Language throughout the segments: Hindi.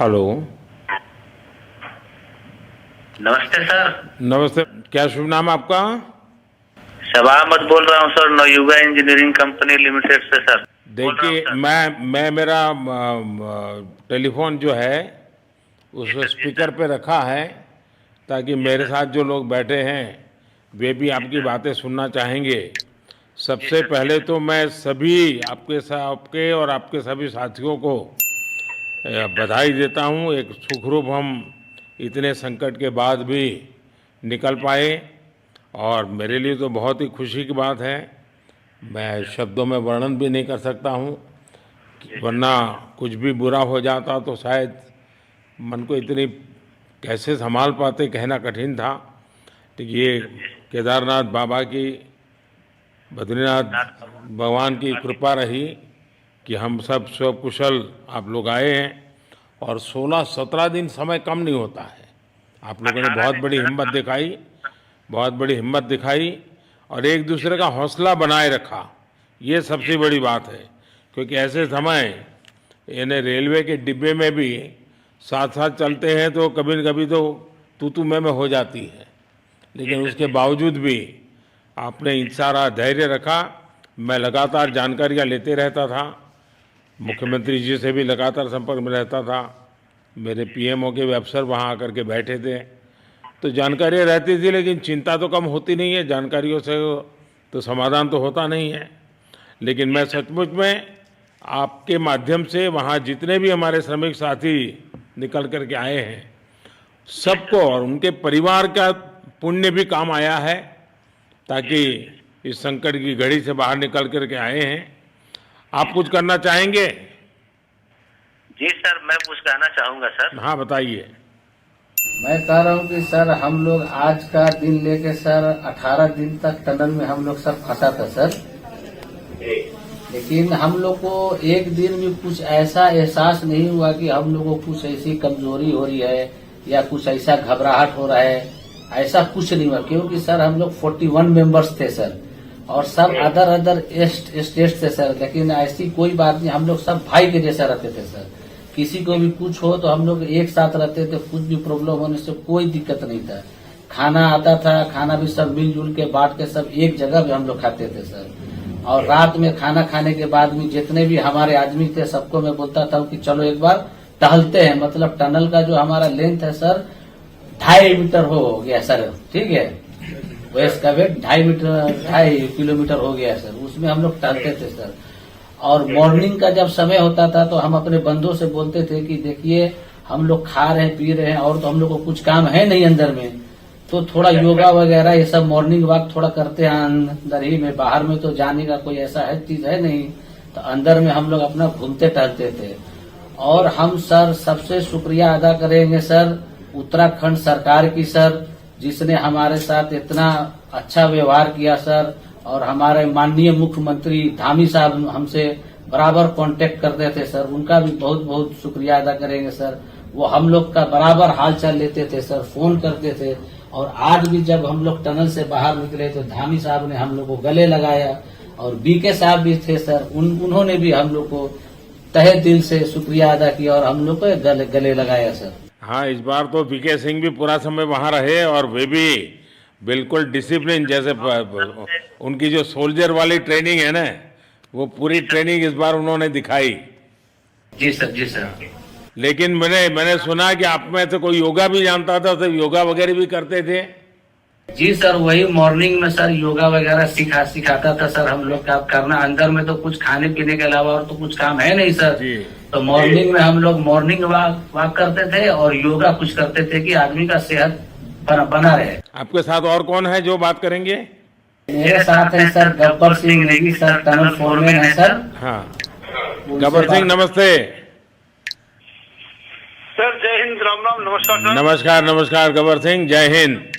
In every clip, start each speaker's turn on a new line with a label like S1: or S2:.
S1: हेलो।
S2: नमस्ते सर।
S1: नमस्ते। क्या शुभ नाम आपका?
S2: शबा अहमद बोल रहा हूँ sir, Navayuga engineering company limited से सर बोल रहा हूँ
S1: देखिए,
S2: सर।
S1: मैं मेरा टेलीफोन जो है उस
S2: जी सर, जी
S1: स्पीकर
S2: सर।
S1: पे रखा है ताकि
S2: जी
S1: मेरे
S2: सर,
S1: साथ जो लोग बैठे हैं वे भी
S2: जी
S1: आपकी
S2: सर।
S1: बातें सुनना चाहेंगे।
S2: जी
S1: सबसे
S2: सर, जी
S1: पहले
S2: सर।
S1: तो मैं सभी आपके और आपके सभी साथियों को
S2: जी सर।
S1: बधाई देता हूँ। एक सुखरूप हम इतने संकट के बाद भी निकल
S2: जी सर।
S1: पाए और मेरे लिए तो बहुत ही खुशी की बात है।
S2: जी
S1: मैं
S2: सर।
S1: शब्दों में वर्णन भी नहीं कर सकता हूँ,
S2: जी सर।
S1: वरना कुछ भी बुरा हो जाता तो शायद मन को इतनी कैसे संभाल पाते कहना कठिन था। तो
S2: जी
S1: ये
S2: सर। जी सर।
S1: केदारनाथ बाबा की, बद्रीनाथ
S2: नाथ बाबा
S1: भगवान की कृपा
S2: आशीर्वाद।
S1: रही कि हम सब स्वकुशल आप लोग आए हैं। और 16-17 दिन समय कम नहीं होता है। आप लोगों ने
S2: 18
S1: बहुत
S2: दिन
S1: बड़ी
S2: सर।
S1: हिम्मत दिखाई, बहुत बड़ी हिम्मत दिखाई और एक
S2: जी
S1: दूसरे का
S2: सर।
S1: हौसला बनाए रखा। ये
S2: जी
S1: सबसे
S2: सर।
S1: बड़ी बात है, क्योंकि
S2: जी
S1: ऐसे
S2: सर।
S1: समय यानी रेलवे के डिब्बे में भी साथ साथ
S2: जी
S1: चलते हैं तो कभी न कभी तो तू में हो जाती है,
S2: जी
S1: लेकिन
S2: सर।
S1: उसके
S2: जी सर।
S1: बावजूद भी आपने
S2: जी सर।
S1: सारा धैर्य रखा। मैं लगातार
S2: जी सर।
S1: जानकारियाँ लेते रहता था,
S2: जी सर।
S1: मुख्यमंत्री जी से भी लगातार संपर्क में रहता था। मेरे
S2: जी सर।
S1: पीएमओ के भी अफसर वहाँ आकर के बैठे थे, तो
S2: जी सर।
S1: जानकारियाँ रहती थी, लेकिन चिंता तो कम होती नहीं है। जानकारियों से तो समाधान तो होता नहीं है। लेकिन
S2: जी
S1: मैं
S2: सर।
S1: सचमुच में आपके माध्यम से वहाँ जितने भी हमारे श्रमिक साथी निकल कर के आए हैं,
S2: जी
S1: सबको
S2: सर।
S1: और उनके परिवार का पुण्य भी काम आया है,
S2: जी
S1: ताकि
S2: सर। जी सर।
S1: इस संकट की घड़ी से बाहर निकल कर के आए हैं। आप
S2: जी
S1: कुछ
S2: सर।
S1: करना चाहेंगे?
S2: जी सर, मैं कुछ कहना चाहूँगा सर।
S1: हाँ, बताइए।
S3: मैं कह रहा हूँ कि सर हम लोग आज का दिन लेके सर 18 दिन तक टनल में हम लोग सब फंसा था सर।
S2: जी।
S3: लेकिन हम लोग को एक दिन भी कुछ ऐसा एहसास नहीं हुआ कि हम लोग को कुछ ऐसी कमजोरी हो रही है या कुछ ऐसा घबराहट हो रहा है। ऐसा कुछ नहीं हुआ, क्योंकि सर हम लोग 41 मेंबर्स थे सर, और सब अदर अदर स्टेट थे सर। लेकिन ऐसी कोई बात नहीं, हम लोग सब भाई के जैसा रहते थे सर। किसी को भी कुछ हो तो हम लोग एक साथ रहते थे, कुछ भी प्रॉब्लम होने से कोई दिक्कत नहीं था। खाना आता था, खाना भी सब मिलजुल के बांट के सब एक जगह पे हम लोग खाते थे सर। और रात में खाना खाने के बाद भी जितने भी हमारे आदमी थे सबको मैं बोलता था कि चलो एक बार टहलते हैं। मतलब टनल का जो हमारा लेंथ है सर 2.5 मीटर हो गया सर, ठीक है। वेस्ट का वेट 2.5 मीटर 2.5 किलोमीटर हो गया सर। उसमें हम लोग टहलते थे सर। और मॉर्निंग का जब समय होता था तो हम अपने बंधुओं से बोलते थे कि देखिए हम लोग खा रहे हैं पी रहे हैं और तो हम लोग को कुछ काम है नहीं अंदर में, तो थोड़ा योगा वगैरह ये सब मॉर्निंग वॉक थोड़ा करते हैं अंदर ही में। बाहर में तो जाने का कोई ऐसा है चीज है नहीं, तो अंदर में हम लोग अपना घूमते टहलते थे। और हम सर सबसे शुक्रिया अदा करेंगे सर उत्तराखंड सरकार की सर, जिसने हमारे साथ इतना अच्छा व्यवहार किया सर। और हमारे माननीय मुख्यमंत्री धामी साहब हमसे बराबर कांटेक्ट करते थे सर, उनका भी बहुत बहुत शुक्रिया अदा करेंगे सर। वो हम लोग का बराबर हाल चाल लेते थे सर, फोन करते थे। और आज भी जब हम लोग टनल से बाहर निकले तो धामी साहब ने हम लोग को गले लगाया, और बीके साहब भी थे सर, उन्होंने भी हम लोग को तहे दिल से शुक्रिया अदा किया और हम लोग को गले लगाया सर।
S1: हाँ, इस बार तो वीके सिंह भी पूरा समय वहाँ रहे और वे भी बिल्कुल डिसिप्लिन, जैसे उनकी जो सोल्जर वाली ट्रेनिंग है ना, वो पूरी
S2: जी सर।
S1: ट्रेनिंग इस बार उन्होंने दिखाई।
S2: जी सर। जी सर।
S1: लेकिन मैंने सुना कि आप में से कोई योगा भी जानता था, तो योगा वगैरह भी करते थे।
S3: जी सर, वही मॉर्निंग में सर योगा वगैरह सिखाता था सर हम लोग का करना। अंदर में तो कुछ खाने पीने के अलावा और तो कुछ काम है नहीं सर।
S1: जी।
S3: तो मॉर्निंग में हम लोग मॉर्निंग वॉक करते थे और योगा कुछ करते थे कि आदमी का सेहत बना रहे।
S1: आपके साथ और कौन है जो बात करेंगे?
S3: मेरे साथ है sir Gabbar Singh Negi sir, tunnel foreman है सर।
S1: हाँ,
S3: उनसे
S1: गब्बर सिंह
S3: बात-
S1: नमस्ते।
S4: सर जय हिंद, राम राम, नमस्कार सर।
S1: नमस्कार नमस्कार गब्बर सिंह, जय हिंद।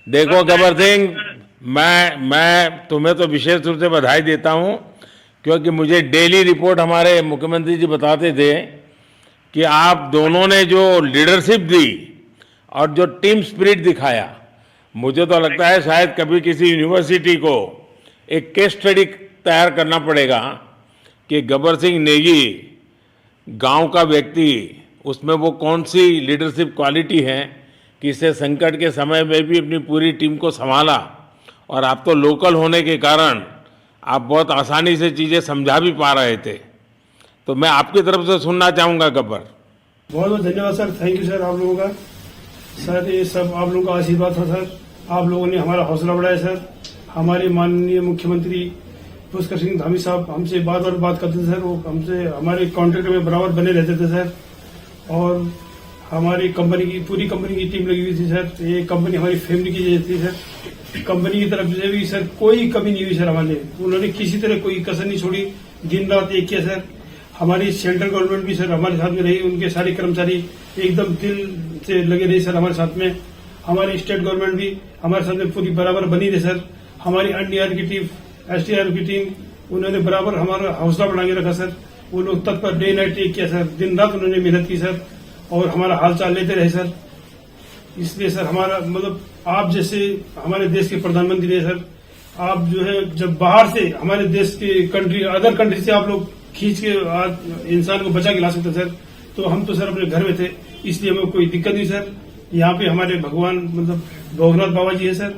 S1: देखो गब्बर सिंह, मैं तुम्हें तो विशेष रूप से बधाई देता हूँ, क्योंकि मुझे डेली रिपोर्ट हमारे मुख्यमंत्री जी बताते थे कि आप दोनों ने जो लीडरशिप दी और जो टीम स्पिरिट दिखाया, मुझे तो लगता है शायद कभी किसी यूनिवर्सिटी को एक केस स्टडी तैयार करना पड़ेगा कि गब्बर सिंह नेगी गांव का व्यक्ति उसमें वो कौन सी लीडरशिप क्वालिटी है कि इसे संकट के समय में भी अपनी पूरी टीम को संभाला, और आप तो लोकल होने के कारण आप बहुत आसानी से चीज़ें समझा भी पा रहे थे। तो मैं आपकी तरफ से सुनना चाहूँगा गब्बर।
S4: बहुत बहुत धन्यवाद सर, थैंक यू सर आप लोगों का। सर ये सब आप लोगों का आशीर्वाद था सर, आप लोगों ने हमारा हौसला बढ़ाया सर। हमारे माननीय मुख्यमंत्री पुष्कर सिंह धामी साहब हमसे बार बात करते थे सर, वो हमसे हमारे कॉन्ट्रैक्ट में बराबर बने रहते थे सर। और हमारी कंपनी की पूरी कंपनी की टीम लगी हुई थी सर, ये कंपनी हमारी फैमिली की जैसी थी सर। कंपनी की तरफ से भी सर कोई कमी नहीं हुई सर हमारे, उन्होंने किसी तरह कोई कसर नहीं छोड़ी, दिन रात एक किया सर। हमारी सेंट्रल गवर्नमेंट भी सर हमारे साथ में रही, उनके सारे कर्मचारी एकदम दिल से लगे रहे सर हमारे साथ में। हमारी स्टेट गवर्नमेंट भी हमारे साथ में पूरी बराबर बनी रही सर। हमारी एनडीआर की टीम, एसडीआर की टीम, उन्होंने बराबर हमारा हौसला बढ़ा के रखा सर। वो लोग तत्पर डे नाइट एक किया सर, दिन रात उन्होंने मेहनत की सर और हमारा हाल चाल लेते रहे सर। इसलिए सर हमारा मतलब आप जैसे हमारे देश के प्रधानमंत्री है सर, आप जो है जब बाहर से हमारे देश के कंट्री अदर कंट्री से आप लोग खींच के इंसान को बचा के ला सकते सर, तो हम तो सर अपने घर में थे, इसलिए हमें कोई दिक्कत नहीं सर। यहाँ पे हमारे भगवान मतलब भोगनाथ बाबा जी है सर,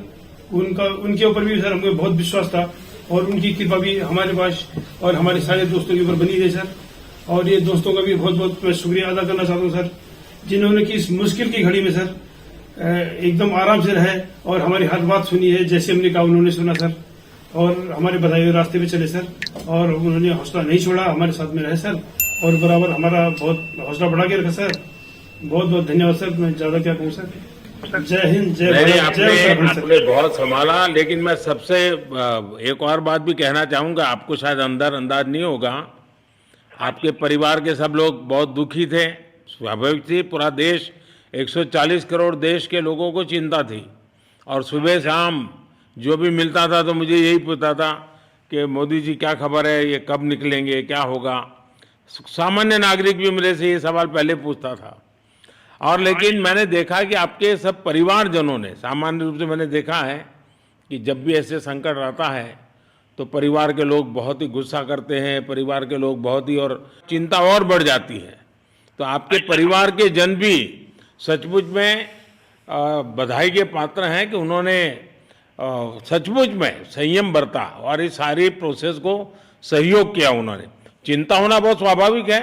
S4: उनके ऊपर भी सर हमें बहुत विश्वास था और उनकी कृपा भी हमारे पास और हमारे सारे दोस्तों के ऊपर बनी रही सर। और ये दोस्तों का भी बहुत बहुत मैं शुक्रिया अदा करना चाहता हूँ सर, जिन्होंने कि इस मुश्किल की घड़ी में सर एकदम आराम से रहे और हमारी हर बात सुनी है, जैसे हमने कहा उन्होंने सुना सर और हमारे बताए हुए रास्ते पे चले सर। और उन्होंने हौसला नहीं छोड़ा, हमारे साथ में रहे सर और बराबर हमारा बहुत हौसला बढ़ा के रखा सर। बहुत बहुत धन्यवाद सर, मैं ज्यादा क्या कहूँ सर। जय हिंद, जय भारत, जय उत्तराखंड
S1: आपने
S4: सर।
S1: बहुत संभाला, लेकिन मैं सबसे एक और बात भी कहना चाहूँगा, आपको शायद अंदाज नहीं होगा, आपके परिवार के सब लोग बहुत दुखी थे, स्वाभाविक थी। पूरा देश 140 करोड़ देश के लोगों को चिंता थी और सुबह शाम जो भी मिलता था तो मुझे यही पूछता था कि मोदी जी क्या खबर है, ये कब निकलेंगे, क्या होगा। सामान्य नागरिक भी मेरे से ये सवाल पहले पूछता था। और लेकिन मैंने देखा कि आपके सब परिवारजनों ने, सामान्य रूप से मैंने देखा है कि जब भी ऐसे संकट आता है तो परिवार के लोग बहुत ही गुस्सा करते हैं, परिवार के लोग बहुत ही, और चिंता और बढ़ जाती है। तो आपके परिवार के जन भी सचमुच में बधाई के पात्र हैं कि उन्होंने सचमुच में संयम बरता और इस सारी प्रोसेस को सहयोग किया उन्होंने। चिंता होना बहुत स्वाभाविक है,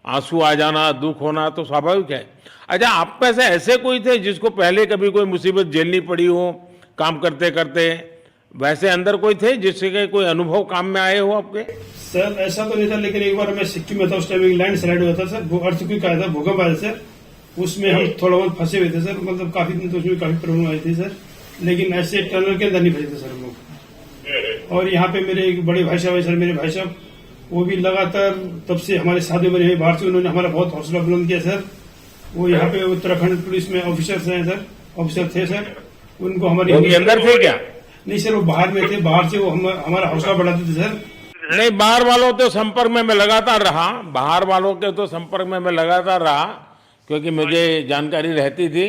S1: आंसू आ जाना, दुख होना तो स्वाभाविक है। अच्छा, आप में से ऐसे कोई थे जिसको पहले कभी कोई मुसीबत झेलनी पड़ी हो काम करते करते? वैसे अंदर कोई थे जिससे कोई अनुभव काम में आए हो आपके?
S4: सर ऐसा तो नहीं था, लेकिन एक बार मैं सिक्किम में था, उस टाइम एक लैंड स्लाइड हुआ था सर, वो अर्थक्वेक आया था, भूकंप आया सर, उसमें हम थोड़ा बहुत फंसे हुए थे सर, मतलब काफी दिन तो उसमें काफी प्रॉब्लम आई थी सर, लेकिन ऐसे टनल के अंदर नहीं फंसे थे सर हम लोग। और यहाँ पे मेरे एक बड़े भाई साहब है सर, मेरे भाई साहब वो भी लगातार तब से हमारे साथ में बने हुए बाहर से, उन्होंने हमारा बहुत हौसला बुलंद किया सर। वो यहाँ पे उत्तराखंड पुलिस में ऑफिसर्स हैं सर, ऑफिसर थे सर, उनको हमारे
S1: अंदर थे क्या?
S4: नहीं सर, वो बाहर में थे, बाहर से वो हमारा हौसला बढ़ाते थे सर।
S1: नहीं, बाहर वालों तो संपर्क में मैं लगातार रहा, बाहर वालों के तो संपर्क में मैं लगातार रहा क्योंकि मुझे जानकारी रहती थी।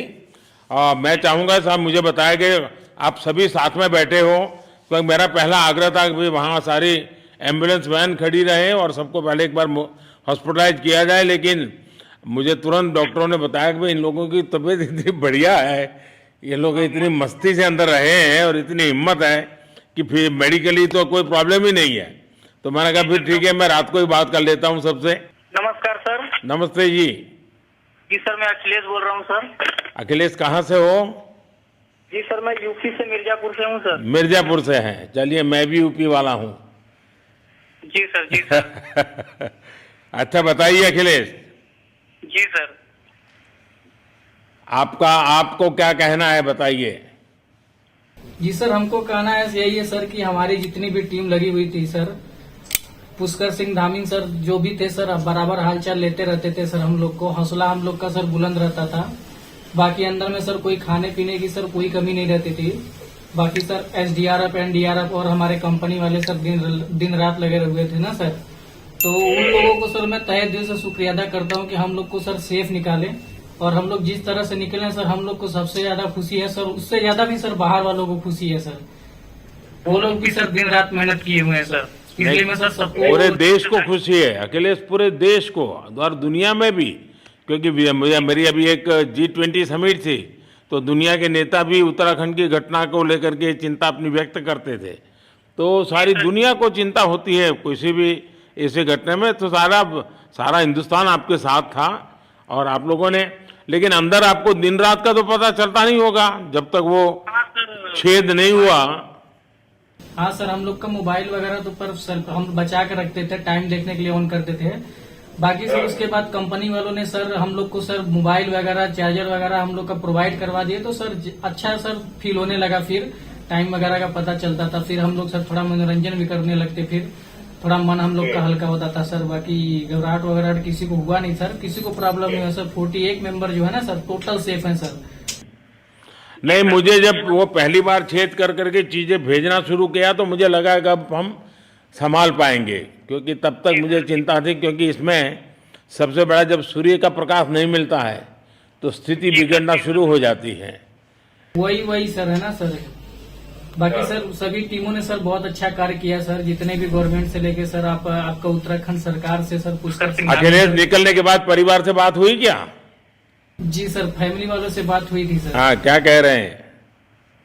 S1: और मैं चाहूँगा साहब, मुझे बताया कि आप सभी साथ में बैठे हो, तो मेरा पहला आग्रह था कि वहाँ सारी एम्बुलेंस वैन खड़ी रहे और सबको पहले एक बार हॉस्पिटलाइज किया जाए। लेकिन मुझे तुरंत डॉक्टरों ने बताया कि भाई इन लोगों की तबीयत इतनी बढ़िया है, ये लोग इतनी मस्ती से अंदर रहे हैं और इतनी हिम्मत है कि फिर मेडिकली तो कोई प्रॉब्लम ही नहीं है। तो मैंने कहा फिर ठीक है, मैं रात को ही बात कर लेता हूँ सबसे।
S2: नमस्कार सर।
S1: नमस्ते जी।
S2: जी सर, मैं अखिलेश बोल रहा हूँ सर।
S1: अखिलेश कहाँ से हो?
S2: जी सर, मैं यूपी से मिर्जापुर से हूँ सर।
S1: मिर्जापुर से हैं, चलिए मैं भी यूपी वाला हूँ।
S2: जी सर, जी सर।
S1: अच्छा बताइए अखिलेश,
S2: जी सर।
S1: आपको क्या कहना है, बताइए।
S5: जी सर, हमको कहना है यही है सर कि हमारी जितनी भी टीम लगी हुई थी सर, पुष्कर सिंह धामी सर जो भी थे सर, बराबर हालचाल लेते रहते थे सर, हम लोग को हौसला हम लोग का सर बुलंद रहता था। बाकी अंदर में सर कोई खाने पीने की सर कोई कमी नहीं रहती थी। बाकी सर एसडीआरएफ, एनडीआरएफ और हमारे कंपनी वाले सर दिन रात लगे हुए थे ना सर, तो उन लोगों को सर मैं तहे दिल से शुक्रिया अदा करता हूँ कि हम लोग को सर सेफ निकाले। और हम लोग जिस तरह से निकले सर, हम लोग को सबसे ज्यादा खुशी है सर, उससे ज्यादा भी सर बाहर वालों को खुशी है सर, वो लोग भी सर दिन रात मेहनत किए हुए हैं सर। इसलिए मैं सर सबको,
S1: पूरे देश को खुशी है अखिलेश, पूरे देश को और दुनिया में भी, क्योंकि मेरी अभी एक G20 समिट थी, तो दुनिया के नेता भी उत्तराखंड की घटना को लेकर के चिंता अपनी व्यक्त करते थे। तो सारी दुनिया को चिंता होती है किसी भी ऐसे घटने में, तो सारा हिंदुस्तान आपके साथ था और आप लोगों ने, लेकिन अंदर आपको दिन रात का तो पता चलता नहीं होगा जब तक वो छेद नहीं हुआ।
S5: हाँ सर, हम लोग का मोबाइल वगैरह तो पर सर हम बचा के रखते थे, टाइम देखने के लिए ऑन करते थे। बाकी सर उसके बाद कंपनी वालों ने सर हम लोग को सर मोबाइल वगैरह, चार्जर वगैरह हम लोग का प्रोवाइड करवा दिए, तो सर अच्छा सर फील होने लगा। फिर टाइम वगैरह का पता चलता था, फिर हम लोग सर थोड़ा मनोरंजन भी करने लगते, फिर थोड़ा मन हम लोग का हल्का होता था सर। बाकी घबराहट वगैरह किसी को हुआ नहीं सर, किसी को प्रॉब्लम नहीं है सर। 41 मेंबर जो है ना सर, टोटल सेफ हैं सर।
S1: नहीं, मुझे जब वो पहली बार छेद कर करके चीजें भेजना शुरू किया तो मुझे लगा कि अब हम संभाल पाएंगे, क्योंकि तब तक मुझे चिंता थी, क्योंकि इसमें सबसे बड़ा जब सूर्य का प्रकाश नहीं मिलता है तो स्थिति बिगड़ना शुरू हो जाती है।
S5: वही सर है ना सर। बाकी सर सभी टीमों ने सर बहुत अच्छा कार्य किया सर, जितने भी गवर्नमेंट से लेके सर आपका उत्तराखंड सरकार से सर पुष्कर सिंह।
S1: अखिलेश निकलने के बाद परिवार से बात हुई क्या?
S5: जी सर, फैमिली वालों से बात हुई थी सर।
S1: हाँ, क्या कह रहे हैं?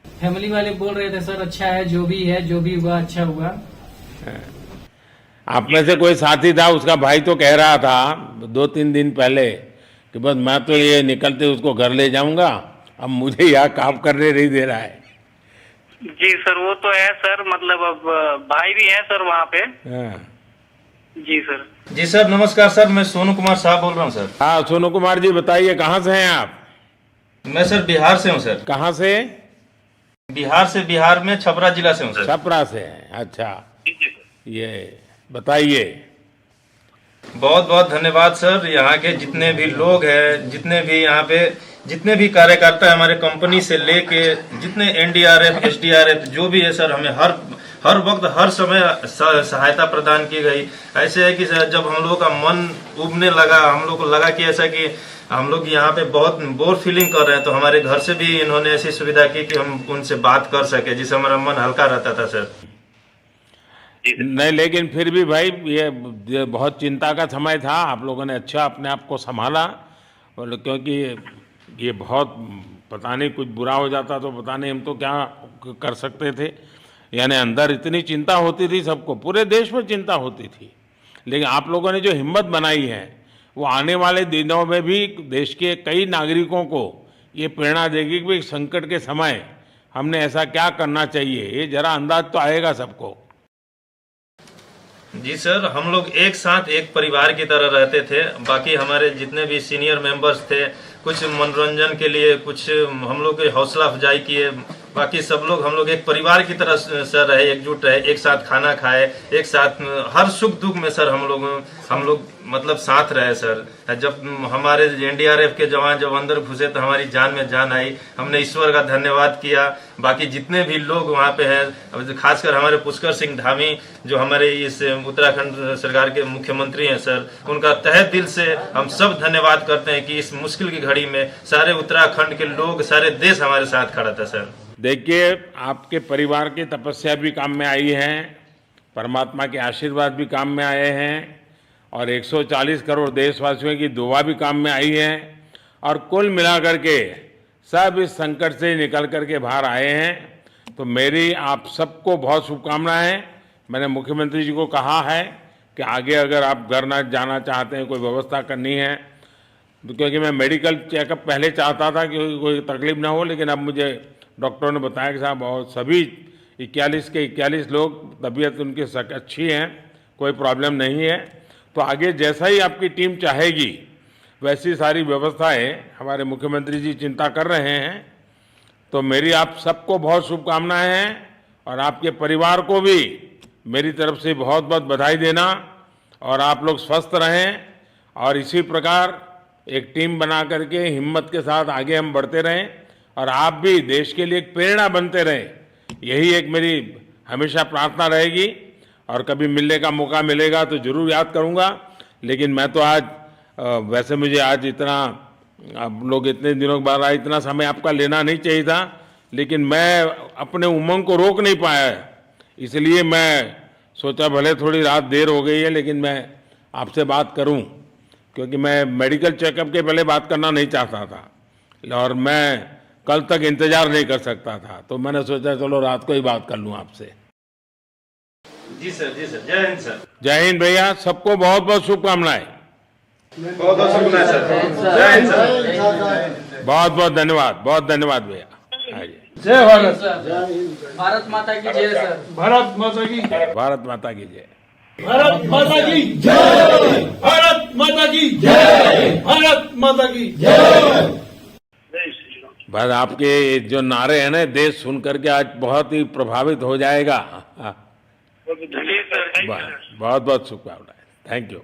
S5: फैमिली वाले बोल रहे थे सर अच्छा है, जो भी हुआ अच्छा हुआ।
S1: आप में से कोई साथी था, उसका भाई तो कह रहा था 2-3 दिन पहले कि बस मैं तो ये निकलते उसको घर ले जाऊंगा, अब मुझे यहाँ काम करने नहीं दे रहा है।
S2: जी सर, वो तो है सर, मतलब अब भाई भी है सर वहाँ पे।
S1: हाँ।
S2: जी सर।
S6: जी सर, नमस्कार सर, मैं सोनू कुमार साहब बोल रहा हूँ सर।
S1: हाँ, सोनू कुमार जी बताइए, कहाँ से हैं आप?
S6: मैं सर बिहार से हूँ सर।
S1: कहाँ से?
S6: बिहार में छपरा जिला से हूँ सर।
S1: छपरा से हैं, अच्छा। ये बताइए।
S6: बहुत बहुत धन्यवाद सर। यहाँ के जितने भी लोग हैं, जितने भी यहाँ पे जितने भी कार्यकर्ता हमारे कंपनी से लेके जितने NDRF, SDRF जो भी है सर, हमें हर वक्त हर समय सहायता प्रदान की गई। ऐसे है कि सर जब हम लोगों का मन उबने लगा, हम लोग को लगा कि ऐसा कि हम लोग यहाँ पे बहुत बोर फीलिंग कर रहे हैं, तो हमारे घर से भी इन्होंने ऐसी सुविधा की कि हम उनसे बात कर सके, जिससे हमारा मन हल्का रहता था सर।
S1: नहीं, लेकिन फिर भी भाई ये बहुत चिंता का समय था, आप लोगों ने अच्छा अपने आप को संभाला, और क्योंकि ये बहुत पता नहीं कुछ बुरा हो जाता तो पता नहीं हम तो क्या कर सकते थे। यानी अंदर इतनी चिंता होती थी, सबको, पूरे देश में चिंता होती थी, लेकिन आप लोगों ने जो हिम्मत बनाई है वो आने वाले दिनों में भी देश के कई नागरिकों को ये प्रेरणा देगी कि संकट के समय हमने ऐसा क्या करना चाहिए। ये जरा अंदाज तो आएगा सबको।
S6: जी सर, हम लोग एक साथ एक परिवार की तरह रहते थे। बाकी हमारे जितने भी सीनियर मेंबर्स थे, कुछ मनोरंजन के लिए, कुछ हम लोग की हौसला अफजाई किए। बाकी सब लोग हम लोग एक परिवार की तरह सर रहे, एकजुट रहे, एक साथ खाना खाए, एक साथ हर सुख दुख में सर हम लोग मतलब साथ रहे सर। जब हमारे NDRF के जवान जब अंदर घुसे तो हमारी जान में जान आई, हमने ईश्वर का धन्यवाद किया। बाकी जितने भी लोग वहाँ पे हैं, खासकर हमारे पुष्कर सिंह धामी जो हमारे इस उत्तराखंड सरकार के मुख्यमंत्री हैं सर, उनका तहे दिल से हम सब धन्यवाद करते हैं कि इस मुश्किल की घड़ी में सारे उत्तराखंड के लोग, सारे देश हमारे साथ खड़ा था सर।
S1: देखिए, आपके परिवार की तपस्या भी काम में आई है, परमात्मा के आशीर्वाद भी काम में आए हैं, और 140 करोड़ देशवासियों की दुआ भी काम में आई है, और कुल मिलाकर के सब इस संकट से निकल करके बाहर आए हैं। तो मेरी आप सबको बहुत शुभकामनाएं। मैंने मुख्यमंत्री जी को कहा है कि आगे अगर आप घर ना जाना चाहते हैं, कोई व्यवस्था करनी है, तो क्योंकि मैं मेडिकल चेकअप पहले चाहता था कि कोई तकलीफ ना हो, लेकिन अब मुझे डॉक्टरों ने बताया कि साहब और सभी 41 के 41 लोग तबीयत उनकी अच्छी है, कोई प्रॉब्लम नहीं है। तो आगे जैसा ही आपकी टीम चाहेगी वैसी सारी व्यवस्थाएं हमारे मुख्यमंत्री जी चिंता कर रहे हैं। तो मेरी आप सबको बहुत शुभकामनाएं हैं, और आपके परिवार को भी मेरी तरफ से बहुत बहुत बधाई देना, और आप लोग स्वस्थ रहें, और इसी प्रकार एक टीम बना करके हिम्मत के साथ आगे हम बढ़ते रहें, और आप भी देश के लिए एक प्रेरणा बनते रहें। यही एक मेरी हमेशा प्रार्थना रहेगी, और कभी मिलने का मौका मिलेगा तो जरूर याद करूंगा। लेकिन मैं तो आज वैसे मुझे आज इतना, आप लोग इतने दिनों के बाद आए, इतना समय आपका लेना नहीं चाहिए था, लेकिन मैं अपने उमंग को रोक नहीं पाया, इसलिए मैं सोचा भले थोड़ी रात देर हो गई है लेकिन मैं आपसे बात करूं। क्योंकि मैं मेडिकल चेकअप के पहले बात करना नहीं चाहता था और मैं कल तक इंतजार नहीं कर सकता था, तो मैंने सोचा चलो रात को ही बात कर लूं आपसे।
S6: जी सर जय हिंद सर।
S1: जय हिंद भैया, सबको बहुत बहुत शुभकामनाएं।
S6: बहुत बहुत शुभकामनाएं सर। जय हिंद सर।
S1: बहुत बहुत धन्यवाद भैया। आइए।
S4: जय भारत।
S5: भारत माता की जय सर।
S4: भारत माता की
S1: भारत माता की जय।
S4: भारत माता की जय। भारत माता की जय। भारत माता की जय।
S1: बस आपके जो नारे हैं ना, देश सुन करके आज बहुत ही प्रभावित हो जाएगा। बहुत बहुत शुभकामनाएं। Thank you.